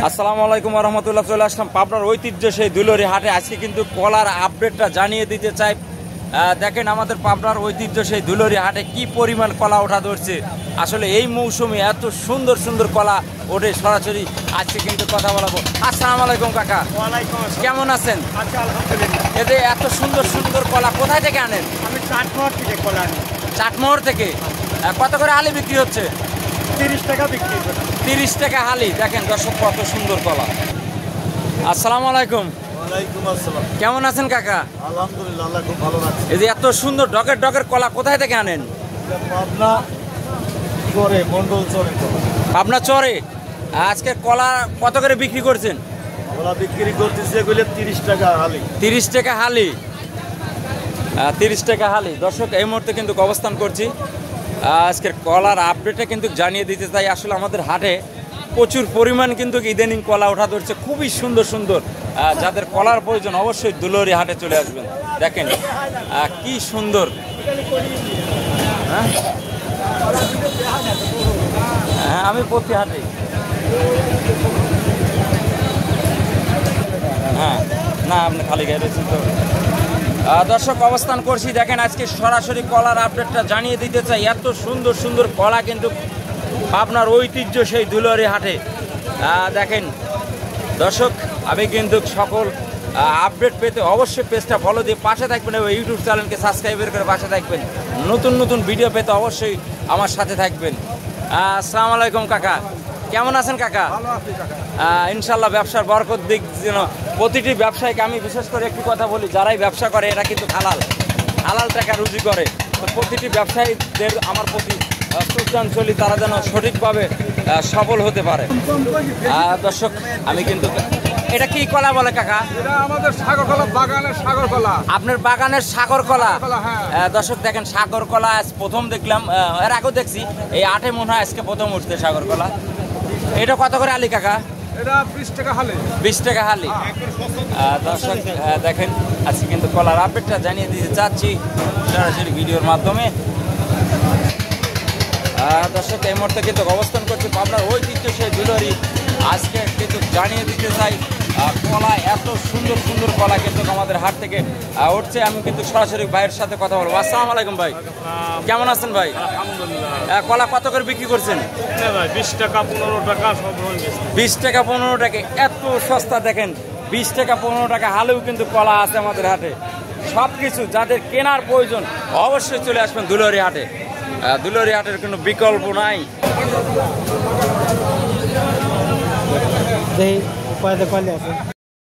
আসসালামু আলাইকুম ওয়া রাহমাতুল্লাহ। চলে আসলাম পাবনার ঐতিহ্য সেই দুলরি হাটে। আজকে কিন্তু কলার আপডেটটা জানিয়ে দিতে চাই। দেখেন আমাদের পাবনার ঐতিহ্য সেই দুলরি হাটে কি পরিমাণ কলা ওঠা ধরছে। আসলে এই মৌসুমে এত সুন্দর সুন্দর কলা ওঠে। সরাসরি আজকে কিন্তু কথা বলাবো। আসসালামু আলাইকুম কাকা। ওয়ালাইকুম আসসালাম। কেমন আছেন? আচ্ছা, আলহামদুলিল্লাহ। এতে এত সুন্দর সুন্দর কলা কোথায় থেকে আনেন? আমি চাটমোহর থেকে কলা আনি। চাটমোহর থেকে। কত করে হালি বিক্রি হচ্ছে? 30 টাকা বিক্রি করি। 30 টাকা হালি। দেখেন দর্শক কত সুন্দর কলা। আসসালামু আলাইকুম। ওয়ালাইকুম আসসালাম। কেমন আছেন কাকা? আলহামদুলিল্লাহ, আল্লাহ খুব ভালো রাখছে। এই যে এত সুন্দর ডগের ডগের কলা কোথায় থেকে আনেন? পাবনা চরে, মন্ডল চরে কলা। পাবনা চরে। আজকে কলা কত করে বিক্রি করছেন? কলা বিক্রি করতেছে এগুলো 30 টাকা হালি। 30 টাকা হালি। 30 টাকা হালি। দর্শক এই মুহূর্তে কিন্তু অবস্থান করছি। আজকের কলার আপডেটে কিন্তু জানিয়ে দিতে চাই। আসলে আমাদের হাটে প্রচুর পরিমাণ কিন্তু ইদানিং কলা ওঠা ধরছে, খুবই সুন্দর সুন্দর। যাদের কলার প্রয়োজন অবশ্যই দুলরি হাটে চলে আসবেন। দেখেন কি সুন্দর। হ্যাঁ, আমি প্রতি হাটে। হ্যাঁ, না আপনি খালি গায়ে রয়েছেন তো। দর্শক অবস্থান করছি। দেখেন আজকে সরাসরি কলার আপডেটটা জানিয়ে দিতে চাই। এত সুন্দর সুন্দর কলা কিন্তু আপনার ঐতিহ্য সেই দুলরি হাটে। দেখেন দর্শক, আমি কিন্তু সকল আপডেট পেতে অবশ্যই পেজটা ফলো দিয়ে পাশে থাকবেন এবং ইউটিউব চ্যানেলকে সাবস্ক্রাইব করে পাশে থাকবেন। নতুন নতুন ভিডিও পেতে অবশ্যই আমার সাথে থাকবেন। আসসালামু আলাইকুম কাকা। কেমন আছেন কাকা? ইনশাল্লাহ ব্যবসার বরকত দিক যেন প্রতিটি ব্যবসায়ীকে। আমি বিশেষ করে একটি কথা বলি, যারাই ব্যবসা করে এরা কিন্তু হালাল টাকা রুজি করে। তো প্রতিটি ব্যবসায়ীদের আমার প্রতি শ্রদ্ধাঞ্জলি, তারা যেন সঠিকভাবে সফল হতে পারে। দর্শক আমি কিন্তু এটা কি কলা বলে কাকা? এটা আমাদের সাগর কলা, বাগানের সাগর কলা। আপনার বাগানের সাগর কলা। হ্যাঁ। দর্শক দেখেন সাগর কলা আজ প্রথম দেখলাম। এর আগেও দেখছি, এই আটে মনে হয় আজকে প্রথম উঠছে সাগর কলা। এটা কত করে আলি কাকা? এটা 20 টাকা হালি। 20 টাকা হালি। দর্শক দেখেন আজকে কিন্তু কলার আপডেটটা জানিয়ে দিতে চাচ্ছি সরাসরি ভিডিওর মাধ্যমে। দর্শক এই মুহূর্তে কিন্তু অবস্থান করছে পাবনার ঐতিহ্য সেই দুলরি। আজকে কিন্তু জানিয়ে দিতে চাই কলা, এত সুন্দর সুন্দর কলা কিন্তু আমাদের হাট থেকে উঠছে। আমি কিন্তু সরাসরি ভাইয়ের সাথে কথা বলবো। আসসালামু আলাইকুম ভাই। কেমন আছেন ভাই? আলহামদুলিল্লাহ। কলা কত করে বিক্রি করছেন? 20 টাকা 15 টাকা সব রয়েছে। 20 টাকা 15 টাকা, এত সস্তা। দেখেন 20 টাকা 15 টাকা হালেও কিন্তু কলা আছে আমাদের হাটে। সব কিছু যাদের কেনার প্রয়োজন অবশ্যই চলে আসবেন দুলরি হাটে। দুলরি হাটের কোনো বিকল্প নাই। উপায় আছে।